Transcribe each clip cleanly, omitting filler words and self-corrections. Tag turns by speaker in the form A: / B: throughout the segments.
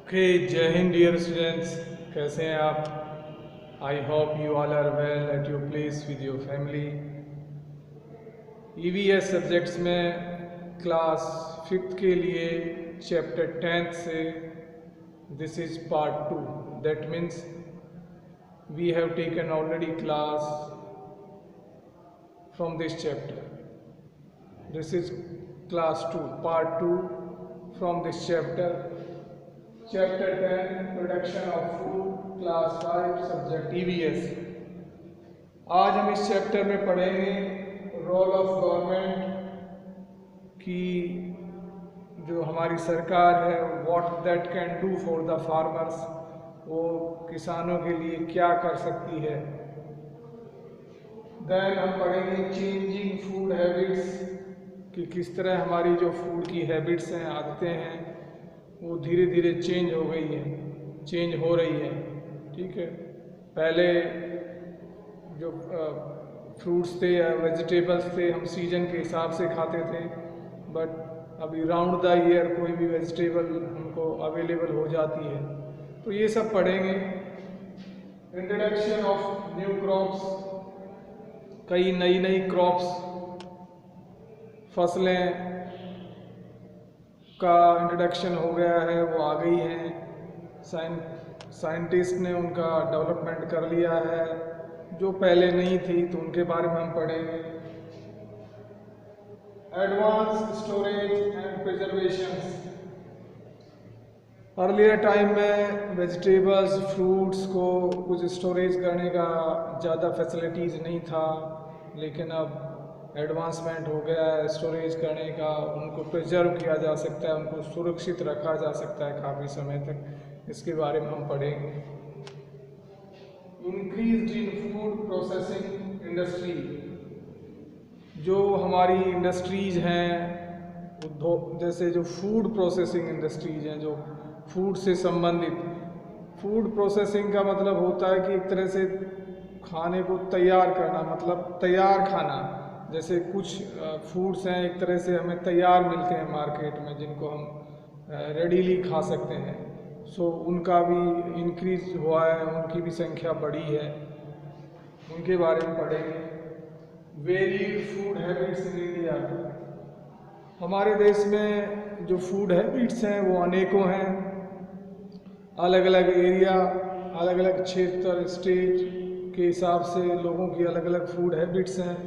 A: Okay, जय Hind dear students. कैसे हैं आप? I hope you all are well at your place with your family. EVS subjects में class 5th के लिए चैप्टर 10th से this is part 2। That means we have taken already class from this chapter. This is class 2, part 2 from this chapter. Chapter 10 Production of Food, Class 5, Subject EVS। आज हम इस chapter में पढ़ेंगे role of government की, जो हमारी सरकार है, what that can do for the farmers, वो किसानों के लिए क्या कर सकती है। देन हम पढ़ेंगे चेंजिंग फूड हैबिट्स, कि किस तरह हमारी जो फूड की हैबिट्स हैं, आदतें हैं, वो धीरे धीरे चेंज हो गई है, चेंज हो रही है। ठीक है, पहले जो फ्रूट्स थे या वेजिटेबल्स थे, हम सीजन के हिसाब से खाते थे, बट अभी राउंड द ईयर कोई भी वेजिटेबल हमको अवेलेबल हो जाती है। तो ये सब पढ़ेंगे। इंट्रोडक्शन ऑफ न्यू क्रॉप्स, कई नई नई क्रॉप्स, फसलें का इंट्रोडक्शन हो गया है, वो आ गई हैं। साइंटिस्ट ने उनका डेवलपमेंट कर लिया है, जो पहले नहीं थी, तो उनके बारे में हम पढ़ेंगे। Advance storage and preservation. Earlier time में वेजिटेबल्स, फ्रूट्स को कुछ स्टोरेज करने का ज़्यादा फैसिलिटीज़ नहीं था, लेकिन अब एडवांसमेंट हो गया है स्टोरेज करने का। उनको प्रिजर्व किया जा सकता है, उनको सुरक्षित रखा जा सकता है काफ़ी समय तक। इसके बारे में हम पढ़ेंगे। Increase in food processing industry, जो हमारी इंडस्ट्रीज हैं, उद्योग, जैसे जो फूड प्रोसेसिंग इंडस्ट्रीज हैं, जो फूड से संबंधित। फूड प्रोसेसिंग का मतलब होता है कि एक तरह से खाने को तैयार करना, मतलब तैयार खाना। जैसे कुछ फूड्स हैं, एक तरह से हमें तैयार मिलते हैं मार्केट में, जिनको हम रेडीली खा सकते हैं। सो उनका भी इंक्रीज हुआ है, उनकी भी संख्या बढ़ी है, उनके बारे में पढ़ेंगे। Varied food habits in India, हमारे देश में जो फूड हैबिट्स हैं वो अनेकों हैं। अलग अलग एरिया, अलग अलग क्षेत्र, स्टेट के हिसाब से लोगों की अलग अलग फूड हैबिट्स हैं,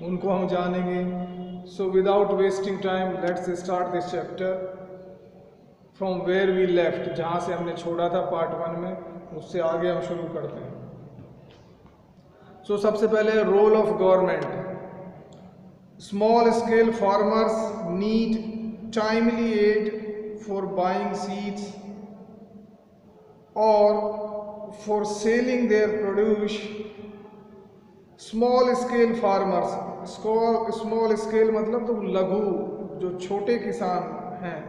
A: उनको हम जानेंगे। So without wasting time let's start this chapter from where we left, जहाँ से हमने छोड़ा था पार्ट 1 में, उससे आगे हम शुरू करते हैं। सो सबसे पहले role of government. Small scale farmers need timely aid for buying seeds और for selling their produce. Small scale farmers, small scale मतलब तो लघु, जो छोटे किसान हैं।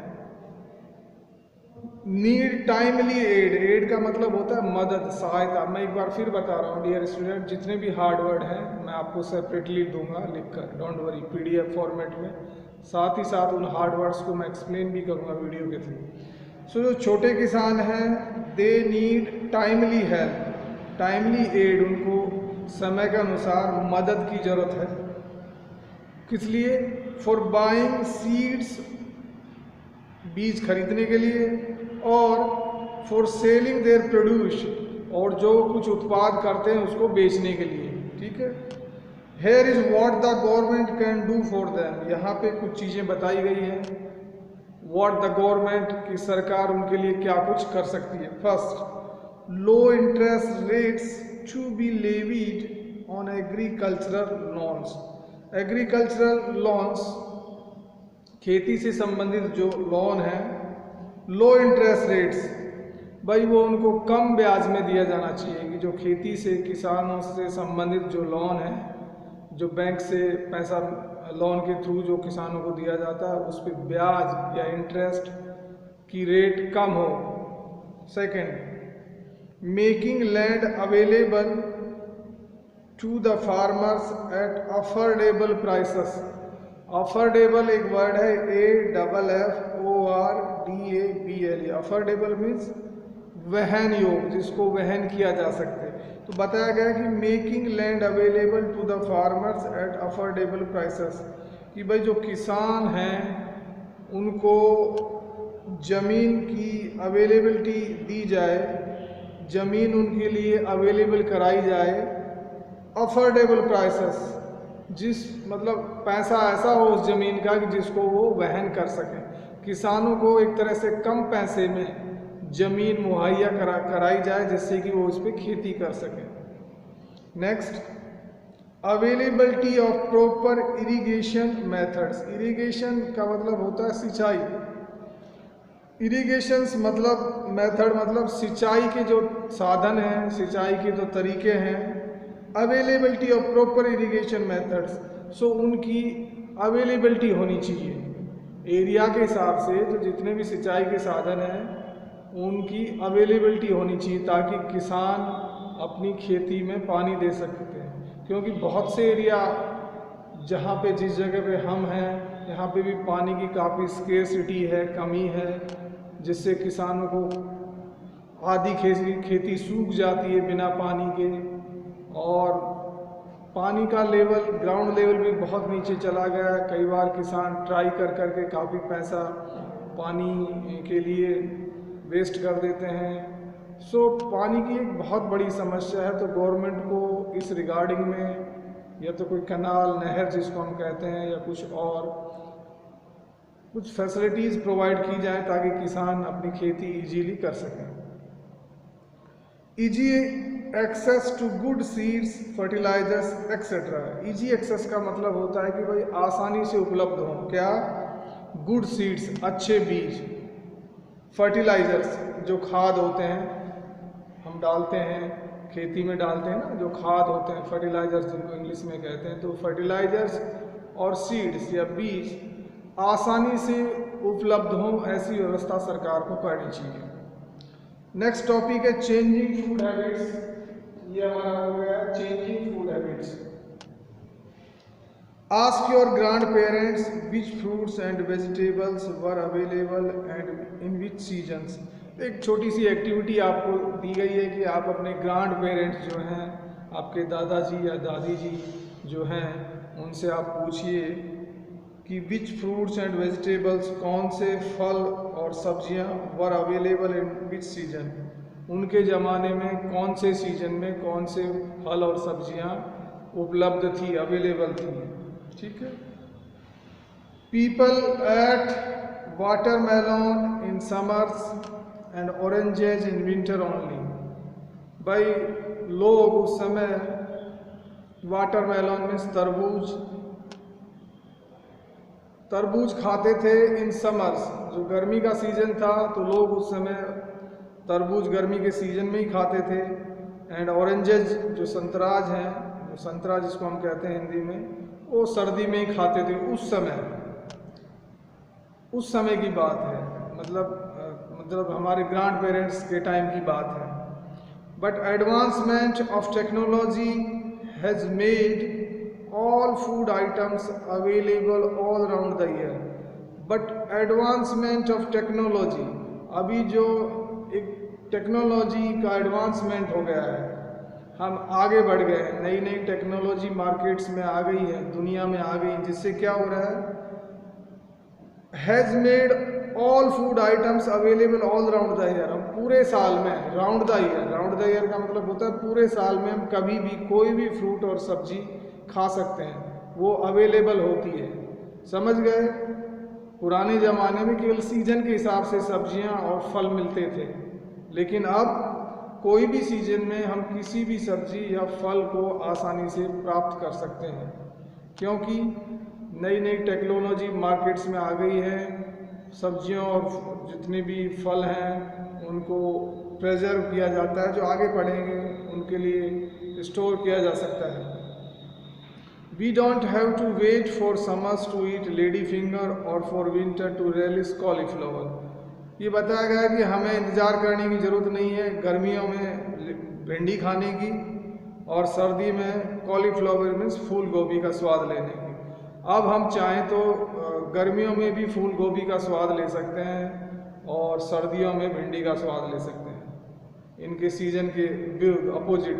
A: नीड टाइमली एड, एड का मतलब होता है मदद, सहायता। मैं एक बार फिर बता रहा हूँ डियर स्टूडेंट, जितने भी हार्ड वर्ड हैं मैं आपको सेपरेटली दूंगा लिखकर, डोंट वरी, पीडीएफ फॉर्मेट में। साथ ही साथ उन हार्ड वर्ड्स को मैं एक्सप्लेन भी करूँगा वीडियो के थ्रू। सो जो छोटे किसान हैं, they need timely help, timely aid, उनको समय के अनुसार मदद की ज़रूरत है। किस लिए? फॉर बाइंग सीड्स, बीज खरीदने के लिए, और फॉर सेलिंग देयर प्रोड्यूस, और जो कुछ उत्पाद करते हैं उसको बेचने के लिए। ठीक है। Here is what the government can do for them, यहाँ पे कुछ चीज़ें बताई गई हैं। व्हाट द गवर्नमेंट, की सरकार उनके लिए क्या कुछ कर सकती है। First, low interest rates to be levied on agricultural loans। Agricultural loans, खेती से संबंधित जो लोन है, लो इंटरेस्ट रेट्स, भाई वो उनको कम ब्याज में दिया जाना चाहिए। कि जो खेती से, किसानों से संबंधित जो लोन है, जो बैंक से पैसा लोन के थ्रू जो किसानों को दिया जाता है, उस पर ब्याज या इंटरेस्ट की रेट कम हो। Second, making land available to the farmers at affordable prices, affordable एक वर्ड है, AFFORDABLE। अफोर्डेबल मीन्स वहन योग, जिसको वहन किया जा सकते। तो बताया गया कि making land available to the farmers at affordable prices, कि भाई जो किसान हैं उनको ज़मीन की अवेलेबिलिटी दी जाए, ज़मीन उनके लिए अवेलेबल कराई जाए अफोर्डेबल प्राइसेस, जिस मतलब पैसा ऐसा हो उस ज़मीन का कि जिसको वो वहन कर सकें। किसानों को एक तरह से कम पैसे में ज़मीन मुहैया कराई जाए जिससे कि वो उस पर खेती कर सकें। Next, availability of proper irrigation methods. Irrigation का मतलब होता है सिंचाई। इरिगेशंस मतलब मेथड मतलब सिंचाई के जो साधन हैं, सिंचाई के जो तरीके हैं। Availability of proper irrigation methods, so उनकी अवेलेबिलिटी होनी चाहिए एरिया के हिसाब से। जो जितने भी सिंचाई के साधन हैं उनकी अवेलेबिलिटी होनी चाहिए ताकि किसान अपनी खेती में पानी दे सकते हैं। क्योंकि बहुत से एरिया जहाँ पे जिस जगह पे हम हैं यहाँ पे भी पानी की काफ़ी स्केर्सिटी है, कमी है, जिससे किसानों को आधी खेती सूख जाती है बिना पानी के। और पानी का लेवल, ग्राउंड लेवल भी बहुत नीचे चला गया है। कई बार किसान ट्राई कर करके काफ़ी पैसा पानी के लिए वेस्ट कर देते हैं। सो पानी की एक बहुत बड़ी समस्या है। तो गवर्नमेंट को इस रिगार्डिंग में या तो कोई कनाल, नहर जिसको हम कहते हैं, या कुछ फैसिलिटीज़ प्रोवाइड की जाए ताकि किसान अपनी खेती इजीली कर सकें। Easy access to good seeds, fertilisers etcetera. Easy access का मतलब होता है कि भाई आसानी से उपलब्ध हों क्या, गुड सीड्स, अच्छे बीज, फर्टिलाइजर्स जो खाद होते हैं हम डालते हैं, खेती में डालते हैं ना, जो खाद होते हैं, फर्टिलाइजर्स जिनको इंग्लिश में कहते हैं। तो फर्टिलाइजर्स और सीड्स या बीज आसानी से उपलब्ध हों, ऐसी व्यवस्था सरकार को करनी चाहिए। नेक्स्ट टॉपिक है चेंजिंग फूड हैबिट्स। ये हमारा हो गया changing food habits. Ask your grand parents which fruits and vegetables were available and in which seasons. एक छोटी सी एक्टिविटी आपको दी गई है कि आप अपने ग्रैंड पेरेंट्स जो हैं, आपके दादाजी या दादी जी जो हैं, उनसे आप पूछिए कि विच फ्रूट्स एंड वेजिटेबल्स, कौन से फल और सब्जियां वर अवेलेबल इन विच सीजन, उनके ज़माने में कौन से सीजन में कौन से फल और सब्जियां उपलब्ध थी, अवेलेबल थी। ठीक है। People at watermelon in summers and oranges in winter only. भाई लोग उस समय वाटरमेलन में तरबूज खाते थे इन समर्स, जो गर्मी का सीजन था तो लोग उस समय तरबूज गर्मी के सीजन में ही खाते थे। एंड ऑरेंजेज जो संतराज हैं, जो संतरा जिसको हम कहते हैं हिंदी में, वो सर्दी में ही खाते थे उस समय की बात है। मतलब हमारे ग्रैंड पेरेंट्स के टाइम की बात है। But advancement of technology has made all food items available all around the year। but advancement of technology, अभी जो एक टेक्नोलॉजी का एडवांसमेंट हो गया है, हम आगे बढ़ गए हैं, नई नई टेक्नोलॉजी मार्केट्स में आ गई है, दुनिया में आ गई, जिससे क्या हो रहा है, has made all food items available all round the year. हम पूरे साल में, राउंड द ईयर का मतलब होता है पूरे साल में हम कभी भी कोई भी फ्रूट और सब्जी खा सकते हैं, वो अवेलेबल होती है। समझ गए? पुराने ज़माने में केवल सीजन के हिसाब से सब्जियां और फल मिलते थे, लेकिन अब कोई भी सीजन में हम किसी भी सब्जी या फल को आसानी से प्राप्त कर सकते हैं, क्योंकि नई नई टेक्नोलॉजी मार्केट्स में आ गई है। सब्जियों और जितने भी फल हैं उनको प्रिजर्व किया जाता है, जो आगे बढ़ेंगे उनके लिए स्टोर किया जा सकता है। We don't have to wait for summers to eat lady finger or for winter to relish cauliflower। ये बताया गया है कि हमें इंतज़ार करने की ज़रूरत नहीं है गर्मियों में भिंडी खाने की और सर्दी में कॉलीफ्लावर मीन्स फूल गोभी का स्वाद लेने की। अब हम चाहें तो गर्मियों में भी फूल गोभी का स्वाद ले सकते हैं और सर्दियों में भिंडी का स्वाद ले सकते हैं, इनके सीजन के विरुद्ध अपोजिट,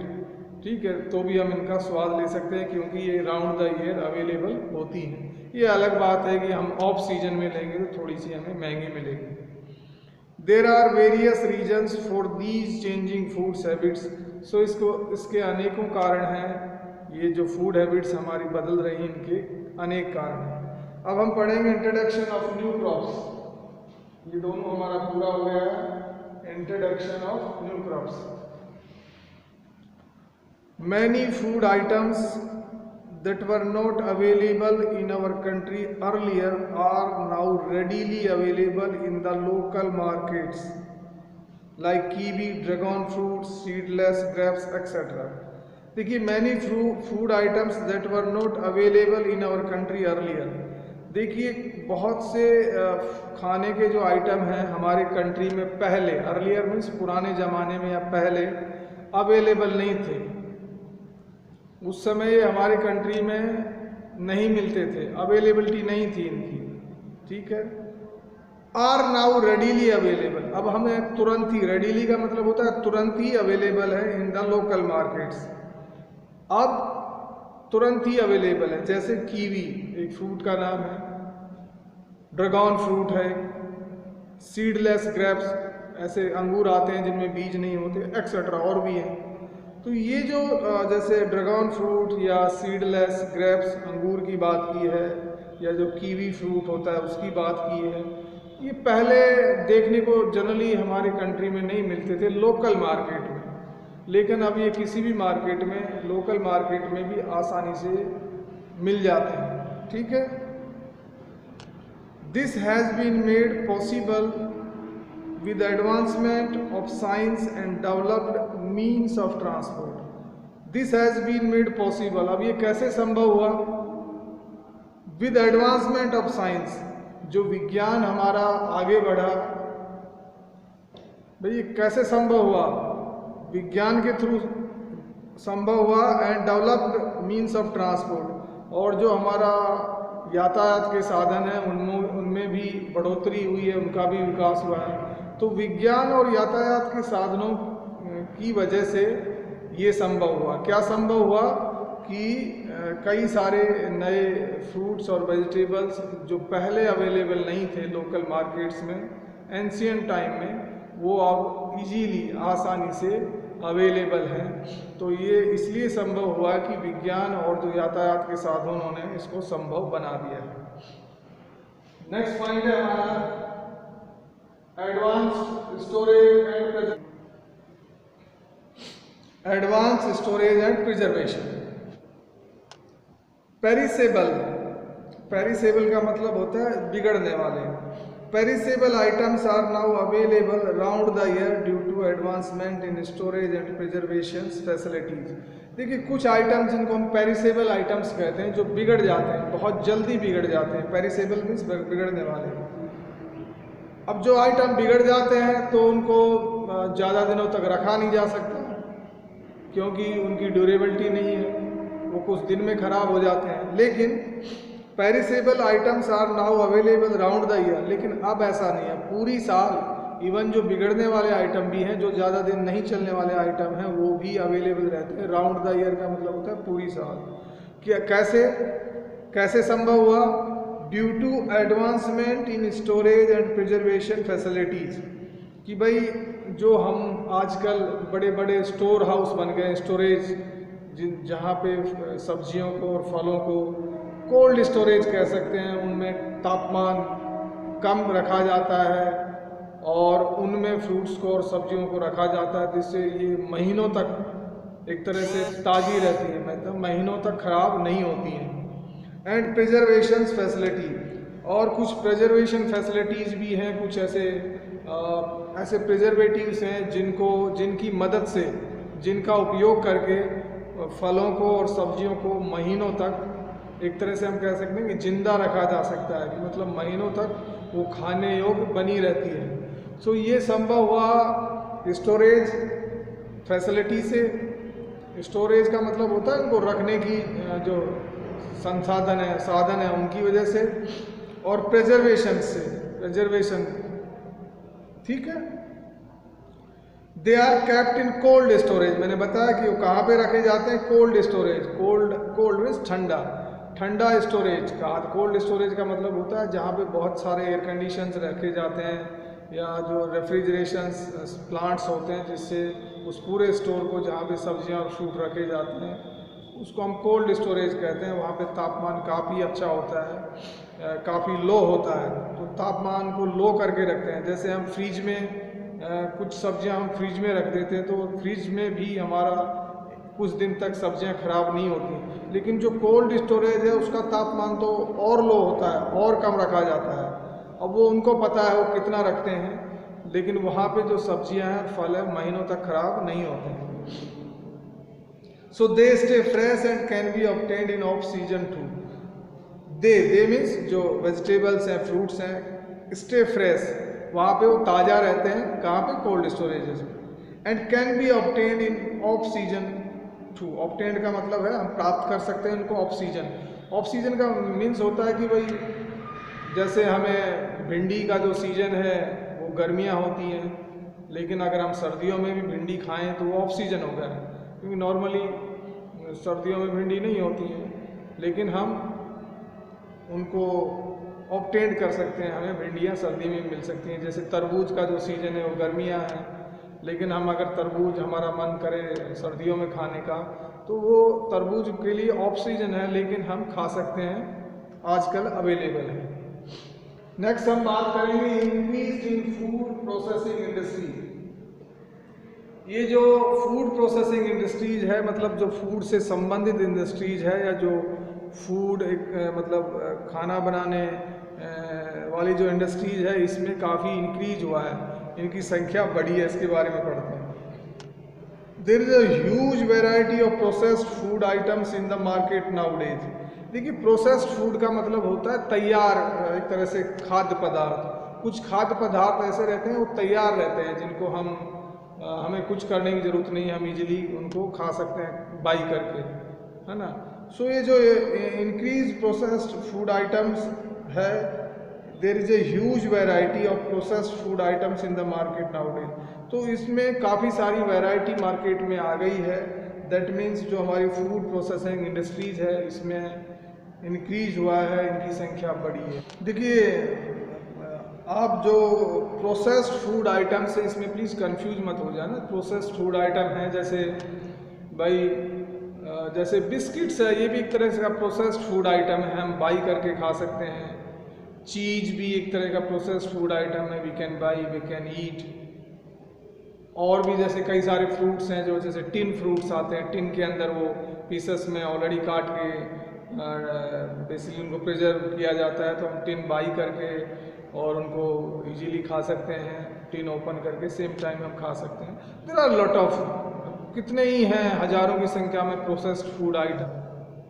A: ठीक है, तो भी हम इनका स्वाद ले सकते हैं क्योंकि ये राउंड द ईयर अवेलेबल होती हैं। ये अलग बात है कि हम ऑफ सीजन में लेंगे तो थोड़ी सी हमें महंगी मिलेगी। There are various reasons for these changing foods habits. So इसके अनेकों कारण हैं, ये जो फूड हैबिट्स हमारी बदल रही हैं इनके अनेक कारण हैं। अब हम पढ़ेंगे इंट्रोडक्शन ऑफ न्यू क्रॉप्स। ये दोनों हमारा पूरा हो गया है, introduction of new crops. Many food items that were not available in our country earlier are now readily available in the local markets like kiwi, dragon fruit, seedless grapes, etc. देखिए, many food items that were not available in our country earlier। देखिए, बहुत से खाने के जो item हैं हमारे country में पहले, अर्लियर मीन्स पुराने ज़माने में या पहले, अवेलेबल नहीं थे। उस समय हमारे कंट्री में नहीं मिलते थे, अवेलेबिलिटी नहीं थी इनकी, ठीक है। आर नाउ रेडीली अवेलेबल, अब हमें तुरंत ही, रेडीली का मतलब होता है तुरंत ही अवेलेबल है इन द लोकल मार्केट्स। अब तुरंत ही अवेलेबल है, जैसे कीवी एक फ्रूट का नाम है, ड्रैगन फ्रूट है, सीडलेस ग्रेप्स, ऐसे अंगूर आते हैं जिनमें बीज नहीं होते, एक्सेट्रा, और भी हैं। तो ये जो जैसे ड्रैगन फ्रूट या सीडलेस ग्रेप्स अंगूर की बात की है, या जो कीवी फ्रूट होता है उसकी बात की है, ये पहले देखने को जनरली हमारे कंट्री में नहीं मिलते थे लोकल मार्केट में, लेकिन अब ये किसी भी मार्केट में, लोकल मार्केट में भी आसानी से मिल जाते हैं, ठीक है। This has been made possible with advancement of science and developed means of transport. This has been made possible। अब ये कैसे संभव हुआ? With advancement of science, जो विज्ञान हमारा आगे बढ़ा, भाई ये कैसे संभव हुआ? विज्ञान के थ्रू संभव हुआ, and developed means of transport, और जो हमारा यातायात के साधन हैं उनमें भी बढ़ोतरी हुई है, उनका भी विकास हुआ है। तो विज्ञान और यातायात के साधनों की वजह से ये संभव हुआ। क्या संभव हुआ कि कई सारे नए फ्रूट्स और वेजिटेबल्स जो पहले अवेलेबल नहीं थे लोकल मार्केट्स में एंशियंट टाइम में, वो अब इजीली, आसानी से अवेलेबल हैं। तो ये इसलिए संभव हुआ कि विज्ञान और जो यातायात के साधनों ने इसको संभव बना दिया है। नेक्स्ट पॉइंट है हमारा advance storage and preservation. Perishable का मतलब होता है बिगड़ने वाले। Perishable items are now available round the year due to advancement in storage and preservation facilities. देखिए, कुछ आइटम्स जिनको हम पेरिसेबल आइटम्स कहते हैं, जो बिगड़ जाते हैं, बहुत जल्दी बिगड़ जाते हैं, पेरिसेबल मीन्स बिगड़ने वाले। अब जो आइटम बिगड़ जाते हैं तो उनको ज़्यादा दिनों तक रखा नहीं जा सकता क्योंकि उनकी ड्यूरेबिलिटी नहीं है, वो कुछ दिन में ख़राब हो जाते हैं। लेकिन perishable items are now available round the year, लेकिन अब ऐसा नहीं है, पूरी साल। इवन जो बिगड़ने वाले आइटम भी हैं, जो ज़्यादा दिन नहीं चलने वाले आइटम हैं, वो भी अवेलेबल रहते हैं। राउंड द ईयर का मतलब होता है पूरी साल। क्या कैसे संभव हुआ? Due to advancement in storage and preservation facilities, कि भाई जो हम आजकल बड़े बड़े स्टोर हाउस बन गए, स्टोरेज, जहाँ पे सब्जियों को और फलों को कोल्ड स्टोरेज कह सकते हैं, उनमें तापमान कम रखा जाता है और उनमें फ्रूट्स को और सब्जियों को रखा जाता है, जिससे ये महीनों तक एक तरह से ताज़ी रहती है, मतलब महीनों तक ख़राब नहीं होती हैं। एंड प्रिजर्वेशन फैसिलिटी, और कुछ प्रिजर्वेशन फैसिलिटीज़ भी हैं, कुछ ऐसे प्रिजर्वेटिव्स हैं जिनकी मदद से, जिनका उपयोग करके फलों को और सब्जियों को महीनों तक एक तरह से हम कह सकते हैं कि जिंदा रखा जा सकता है, कि मतलब महीनों तक वो खाने योग्य बनी रहती है। सो ये संभव हुआ स्टोरेज फैसिलिटी से। स्टोरेज का मतलब होता है उनको रखने की जो संसाधन है, साधन है, उनकी वजह से, और प्रिजर्वेशन से, प्रिजर्वेशन, ठीक है। They are kept in cold storage, मैंने बताया कि वो कहाँ पे रखे जाते हैं, कोल्ड स्टोरेज, कोल्ड मीन्स ठंडा, ठंडा स्टोरेज का, कोल्ड स्टोरेज का मतलब होता है जहाँ पे बहुत सारे एयर कंडीशंस रखे जाते हैं, या जो रेफ्रिजरेशन प्लांट्स होते हैं जिससे उस पूरे स्टोर को, जहाँ पे सब्जियां और फ्रूट रखे जाते हैं, उसको हम कोल्ड स्टोरेज कहते हैं। वहाँ पे तापमान काफ़ी अच्छा होता है, काफ़ी लो होता है, तो तापमान को लो करके रखते हैं। जैसे हम फ्रिज में कुछ सब्जियां हम फ्रिज में रख देते हैं, तो फ्रिज में भी हमारा कुछ दिन तक सब्जियां खराब नहीं होती, लेकिन जो कोल्ड स्टोरेज है उसका तापमान तो और लो होता है, और कम रखा जाता है। अब वो उनको पता है वो कितना रखते हैं, लेकिन वहाँ पे जो सब्जियां हैं, फल है, महीनों तक खराब नहीं होते हैं। So they stay fresh and can be obtained in off season too. They means जो वेजिटेबल्स हैं, फ्रूट्स हैं, स्टे फ्रेश, वहाँ पे वो ताज़ा रहते हैं, कहाँ पे, कोल्ड स्टोरेजेस में। And can be obtained in off season too. Obtained का मतलब है हम प्राप्त कर सकते हैं उनको ऑफ सीजन। ऑफ सीजन का मीन्स होता है कि भाई जैसे हमें भिंडी का जो सीजन है वो गर्मियाँ होती हैं, लेकिन अगर हम सर्दियों में भी भिंडी खाएं तो वो ऑफ सीजन हो गया, क्योंकि नॉर्मली सर्दियों में भिंडी नहीं होती है, लेकिन हम उनको ऑब्टेन कर सकते हैं, हमें भिंडियाँ सर्दी में मिल सकती हैं। जैसे तरबूज का जो सीजन है वो गर्मियाँ हैं, लेकिन हम अगर तरबूज हमारा मन करे सर्दियों में खाने का, तो वो तरबूज के लिए ऑफ सीजन है, लेकिन हम खा सकते हैं, आजकल अवेलेबल है। नेक्स्ट हम बात करेंगे increase in food processing industry. ये जो फूड प्रोसेसिंग इंडस्ट्रीज है, मतलब जो फूड से संबंधित इंडस्ट्रीज है, या जो फूड मतलब खाना बनाने वाली जो इंडस्ट्रीज है, इसमें काफ़ी इंक्रीज हुआ है, इनकी संख्या बढ़ी है, इसके बारे में पढ़ते हैं। There is a huge variety of processed food items in the market nowadays. देखिए, प्रोसेस्ड फूड का मतलब होता है तैयार, एक तरह से खाद्य पदार्थ। कुछ खाद्य पदार्थ ऐसे रहते हैं वो तैयार रहते हैं, जिनको हमें कुछ करने की ज़रूरत नहीं, हम इजीली उनको खा सकते हैं बाई करके, है ना। सो ये जो इंक्रीज प्रोसेस्ड फूड आइटम्स है, there is a huge variety of processed food items in the market nowadays. तो इसमें काफ़ी सारी वैरायटी मार्केट में आ गई है। दैट मीन्स जो हमारी फूड प्रोसेसिंग इंडस्ट्रीज है, इसमें इंक्रीज हुआ है, इनकी संख्या बढ़ी है। देखिए, आप जो प्रोसेस्ड फूड आइटम्स है, इसमें प्लीज़ कंफ्यूज मत हो जाना। प्रोसेस्ड फूड आइटम है जैसे भाई जैसे बिस्किट्स है, ये भी एक तरह से का प्रोसेस्ड फूड आइटम है, हम बाई करके खा सकते हैं। चीज़ भी एक तरह का प्रोसेस्ड फूड आइटम है, we can buy, we can eat. और भी जैसे कई सारे फ्रूट्स हैं, जो जैसे टिन फ्रूट्स आते हैं, टिन के अंदर वो पीसेस में ऑलरेडी काट के बेसिकली उनको प्रिजर्व किया जाता है, तो हम टिन बाई करके और उनको इजीली खा सकते हैं, टिन ओपन करके सेम टाइम हम खा सकते हैं। देयर आर लॉट ऑफ, कितने ही हैं, हज़ारों की संख्या में प्रोसेस्ड फूड आइटम,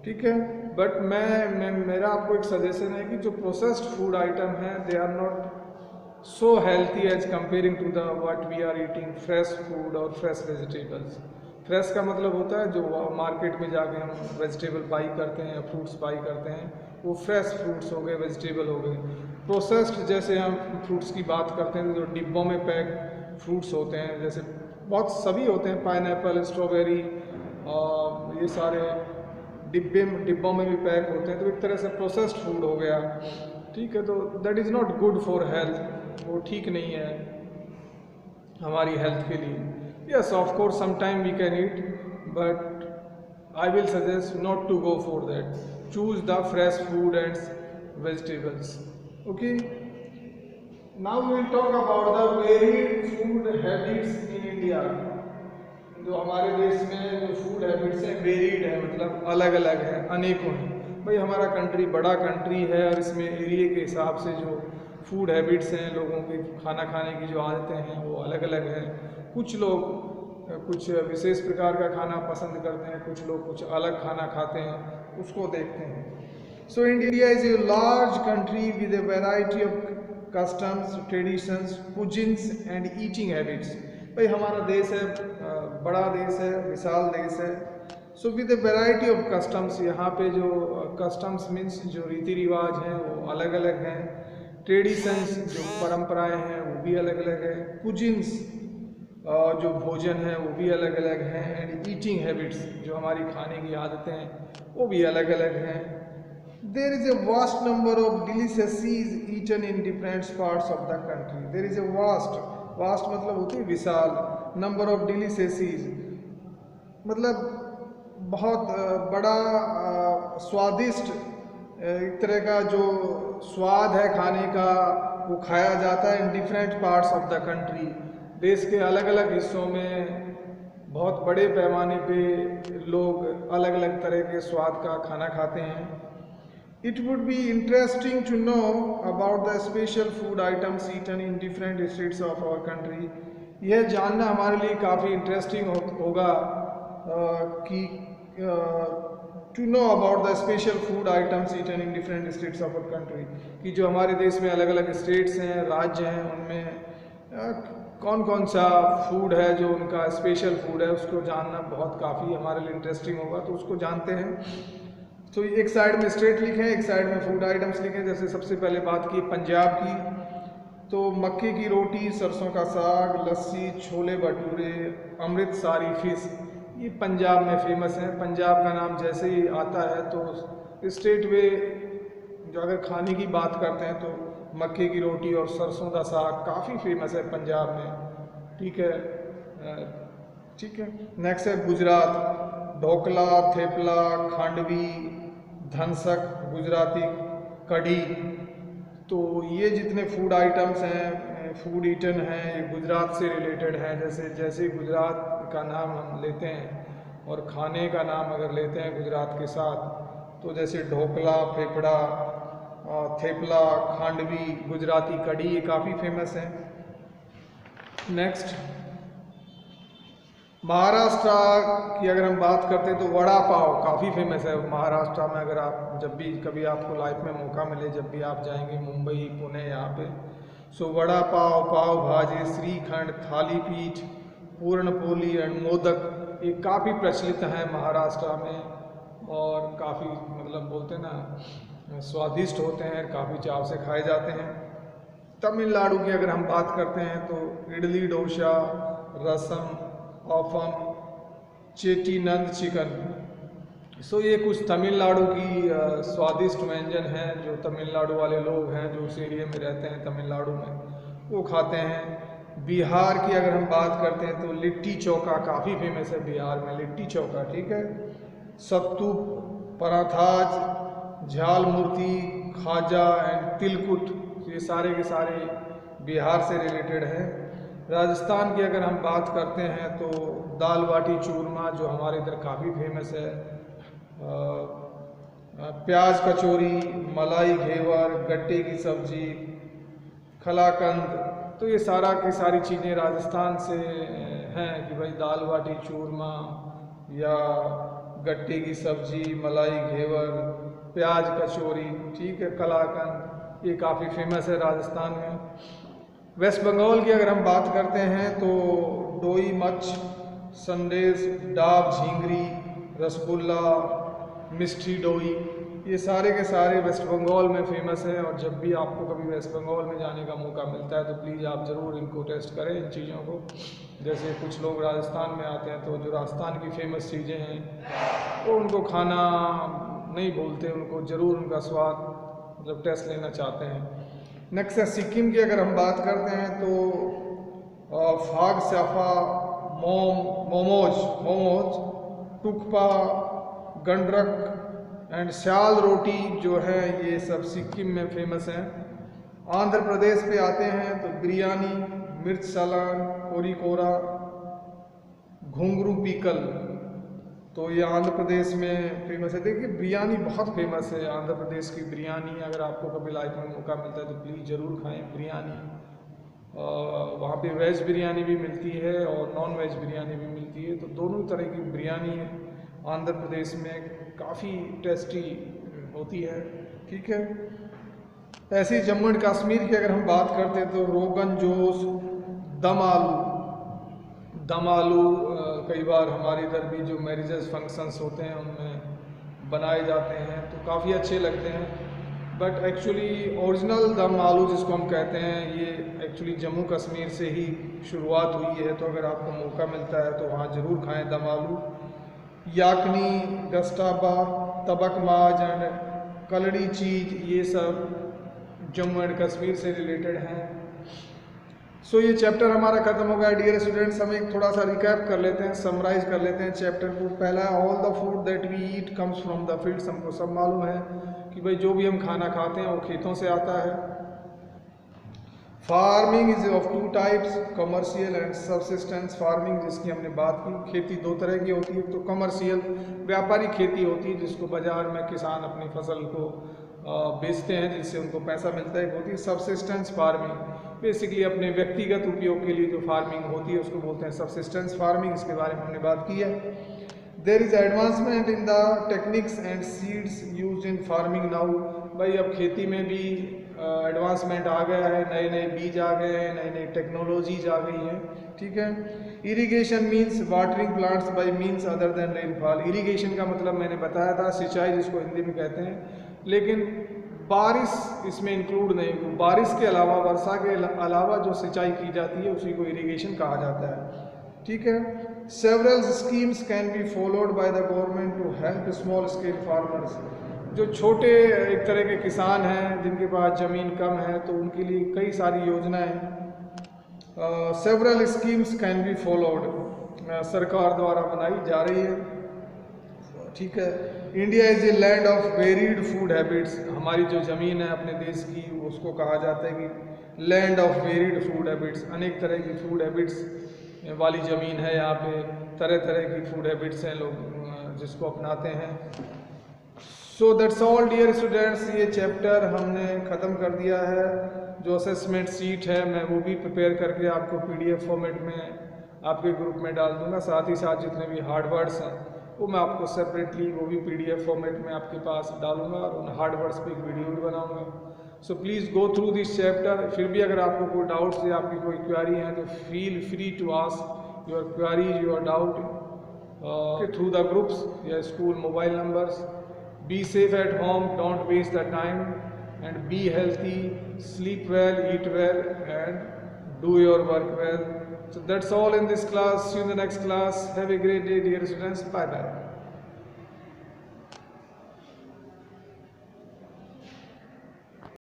A: ठीक है। बट मेरा आपको एक सजेशन है कि जो प्रोसेस्ड फूड आइटम है, they are not so healthy as comparing to the what we are eating fresh food और फ्रेश वेजिटेबल्स। फ्रेश का मतलब होता है जो मार्केट में जाके हम वेजिटेबल बाई करते हैं, फ्रूट्स बाई करते हैं, वो फ्रेश फ्रूट्स हो गए, वेजिटेबल हो गए। प्रोसेस्ड जैसे हम फ्रूट्स की बात करते हैं, जो डिब्बों में पैक फ्रूट्स होते हैं, जैसे बहुत सभी होते हैं, पाइनएप्पल, स्ट्रॉबेरी, और ये सारे डिब्बों में भी पैक होते हैं, तो एक तरह से प्रोसेस्ड फूड हो गया, ठीक है। तो that is not good for health, वो ठीक नहीं है हमारी हेल्थ के लिए। Yes, of course sometime we can eat, but I will suggest not to go for that. Choose the fresh food and vegetables. Okay, now we will talk about the varied food habits in India. जो हमारे देश में जो food habits हैं, varied है, मतलब अलग अलग है, अनेकों हैं। भाई हमारा कंट्री बड़ा कंट्री है, और इसमें एरिया के हिसाब से जो फूड हैबिट्स हैं, लोगों के खाना खाने की जो आदतें हैं, वो अलग अलग हैं। कुछ लोग कुछ विशेष प्रकार का खाना पसंद करते हैं, कुछ लोग कुछ अलग खाना खाते हैं, उसको देखते हैं। So India is a large country with a variety of customs, traditions, cuisines and eating habits. भाई हमारा देश है, बड़ा देश है, विशाल देश है। So with a variety of customs, यहाँ पे जो कस्टम्स मीन्स जो रीति रिवाज हैं वो अलग अलग हैं, ट्रेडिशंस जो परंपराएं हैं वो भी अलग अलग है, कुजिन्स जो भोजन है वो भी अलग अलग हैं, एंड ईटिंग हैबिट्स जो हमारी खाने की आदतें हैं वो भी अलग अलग हैं। There is a vast number of delicacies eaten in different parts of the country. There is a vast मतलब होती है विशाल, नंबर ऑफ डिलीशियसीज मतलब बहुत बड़ा स्वादिष्ट एक तरह का जो स्वाद है खाने का वो खाया जाता है इन different parts of the country. देश के अलग अलग हिस्सों में बहुत बड़े पैमाने पे लोग अलग अलग तरह के स्वाद का खाना खाते हैं। It would be interesting to know about the special food items eaten in different states of our country. यह जानना हमारे लिए काफ़ी इंटरेस्टिंग होगा कि to know about the special food items eaten in different states of our country, कि जो हमारे देश में अलग अलग स्टेट्स हैं, राज्य हैं, उनमें कौन कौन सा फूड है जो उनका स्पेशल फूड है, उसको जानना बहुत काफ़ी हमारे लिए इंटरेस्टिंग होगा। तो उसको जानते हैं। तो एक साइड में स्टेट लिखे हैं, एक साइड में फूड आइटम्स लिखे हैं। जैसे सबसे पहले बात की पंजाब की, तो मक्के की रोटी, सरसों का साग, लस्सी, छोले भटूरे, अमृतसरी फिश, ये पंजाब में फेमस है। पंजाब का नाम जैसे ही आता है तो स्टेट में जो अगर खाने की बात करते हैं तो मक्के की रोटी और सरसों का साग काफ़ी फेमस है पंजाब में। ठीक है। नेक्स्ट है गुजरात, ढोकला, थेपला, खांडवी, धनसक, गुजराती कढ़ी। तो ये जितने फूड आइटम्स हैं, फूड ईटन हैं, ये गुजरात से रिलेटेड हैं। जैसे गुजरात का नाम हम लेते हैं और खाने का नाम अगर लेते हैं गुजरात के साथ, तो जैसे ढोकला, फेफड़ा, थेपला, खांडवी, गुजराती कढ़ी, ये काफ़ी फेमस है। नेक्स्ट महाराष्ट्र की अगर हम बात करते हैं तो वड़ा पाव काफ़ी फेमस है महाराष्ट्र में। अगर आप जब भी कभी आपको लाइफ में मौका मिले, जब भी आप जाएंगे मुंबई, पुणे, यहाँ पे, सो वड़ा पाव, पाव भाजी, श्रीखंड, थाली पीठ, पूर्ण पोली एंड मोदक, ये काफ़ी प्रचलित हैं महाराष्ट्र में और काफ़ी मतलब बोलते हैं ना स्वादिष्ट होते हैं, काफ़ी चाव से खाए जाते हैं। तमिलनाडु की अगर हम बात करते हैं तो इडली, डोसा, रसम, ऑफम, चेटीनंद चिकन। सो ये कुछ तमिलनाडु की स्वादिष्ट व्यंजन हैं जो तमिलनाडु वाले लोग हैं जो उस एरिया में रहते हैं तमिलनाडु में, वो खाते हैं। बिहार की अगर हम बात करते हैं तो लिट्टी चोखा काफ़ी फेमस है बिहार में, लिट्टी चोखा। ठीक है। सत्तू, पराठाज, झाल मूर्ति, खाजा एंड तिलकुट, ये सारे के सारे बिहार से रिलेटेड हैं। राजस्थान की अगर हम बात करते हैं तो दाल बाटी चूरमा जो हमारे इधर काफ़ी फेमस है, प्याज कचौरी, मलाई घेवर, गट्टे की सब्जी, खलाकंद, तो ये सारा की सारी चीज़ें राजस्थान से हैं कि भाई दाल बाटी चूरमा या गट्टे की सब्जी, मलाई घेवर, प्याज कचौरी, ठीक है, कलाकंद, ये काफ़ी फेमस है राजस्थान में। वेस्ट बंगाल की अगर हम बात करते हैं तो डोई मच, संदेश, डाब, झींगरी, रसगुल्ला, मिष्टी डोई, ये सारे के सारे वेस्ट बंगाल में फेमस हैं। और जब भी आपको कभी वेस्ट बंगाल में जाने का मौका मिलता है तो प्लीज़ आप ज़रूर इनको टेस्ट करें, इन चीज़ों को। जैसे कुछ लोग राजस्थान में आते हैं तो जो राजस्थान की फेमस चीज़ें हैं वो उनको खाना नहीं भूलते, उनको ज़रूर उनका स्वाद मतलब टेस्ट लेना चाहते हैं। नेक्स्ट है सिक्किम की अगर हम बात करते हैं तो फाग साफा, मोमोज, टुकपा, गंडरक एंड श्याल रोटी जो है ये सब सिक्किम में फेमस हैं। आंध्र प्रदेश पे आते हैं तो बिरयानी, मिर्च सालन, कोरिकोरा, घुंगरू पीकल, तो ये आंध्र प्रदेश में फेमस है। देखिए बिरयानी बहुत फेमस है आंध्र प्रदेश की बिरयानी। अगर आपको कभी लाइफ में मौका मिलता है तो प्लीज़ ज़रूर खाएं बिरयानी। वहाँ पे वेज बिरयानी भी मिलती है और नॉन वेज बिरयानी भी मिलती है, तो दोनों तरह की बिरयानी आंध्र प्रदेश में काफ़ी टेस्टी होती है। ठीक है। ऐसे ही जम्मू एंड कश्मीर की अगर हम बात करते हैं तो रोगन जोश, दम आलू, कई बार हमारे इधर भी जो मैरिजेस फंक्शंस होते हैं उनमें बनाए जाते हैं तो काफ़ी अच्छे लगते हैं। बट एक्चुअली ओरिजिनल दम आलू जिसको हम कहते हैं ये एक्चुअली जम्मू कश्मीर से ही शुरुआत हुई है, तो अगर आपको मौका मिलता है तो वहाँ ज़रूर खाएं दम आलू। याकनी, गस्ताबा, तबक माज एंड कलड़ी चीज़, ये सब जम्मू एंड कश्मीर से रिलेटेड हैं। सो ये चैप्टर हमारा ख़त्म हो गया डियर स्टूडेंट्स। हम एक थोड़ा सा रिकैप कर लेते हैं, समराइज कर लेते हैं चैप्टर को। पहला, all the food that we eat comes from the fields. हमको सब मालूम है कि भाई जो भी हम खाना खाते हैं वो खेतों से आता है। Farming is of two types, commercial and subsistence farming, जिसकी हमने बात की। खेती दो तरह की होती है, तो कमर्शियल व्यापारिक खेती होती है जिसको बाज़ार में किसान अपनी फसल को बेचते हैं जिससे उनको पैसा मिलता है, होती है सबसिस्टेंस फार्मिंग। बेसिकली अपने व्यक्तिगत उपयोग के लिए जो फार्मिंग होती है उसको बोलते हैं सबसिस्टेंस फार्मिंग। इसके बारे में हमने बात की है। There is advancement in the techniques and seeds use in farming now. भाई अब खेती में भी एडवांसमेंट आ गया है, नए नए बीज आ गए हैं, नई नई टेक्नोलॉजीज आ गई हैं, ठीक है। Irrigation means watering plants by means other than rainfall. Irrigation का मतलब मैंने बताया था सिंचाई जिसको हिंदी में कहते हैं, लेकिन बारिश इसमें इंक्लूड नहीं। बारिश के अलावा, वर्षा के अलावा जो सिंचाई की जाती है उसी को इरिगेशन कहा जाता है, ठीक है। Several schemes can be followed by the government to help small scale farmers. जो छोटे एक तरह के किसान हैं जिनके पास ज़मीन कम है तो उनके लिए कई सारी योजनाएं several schemes can be followed सरकार द्वारा बनाई जा रही है, ठीक है। India is a land of varied food habits. हमारी जो ज़मीन है अपने देश की उसको कहा जाता है कि land of varied food habits. अनेक तरह की फूड हैबिट्स वाली ज़मीन है यहाँ पे, तरह तरह की फूड हैबिट्स हैं लोग जिसको अपनाते हैं। So that's all dear students, ये चैप्टर हमने ख़त्म कर दिया है। जो असेसमेंट सीट है मैं वो भी प्रिपेयर करके आपको PDF फॉर्मेट में आपके ग्रुप में डाल दूँगा। साथ ही साथ जितने भी हार्ड वर्ड्स हैं वो मैं आपको सेपरेटली वो भी PDF फॉर्मेट में आपके पास डालूंगा और उन हार्ड वर्ड्स पे एक वीडियो भी बनाऊंगा। So please go through this chapter. फिर भी अगर आपको कोई डाउट्स या आपकी कोई क्वेरी है तो feel free to ask your queries, your doubt through the groups या school mobile numbers. Be safe at home, don't waste the time and be healthy, sleep well, eat well and do your work well. So that's all in this class. See you in the next class. Have a great day, dear students. Bye bye.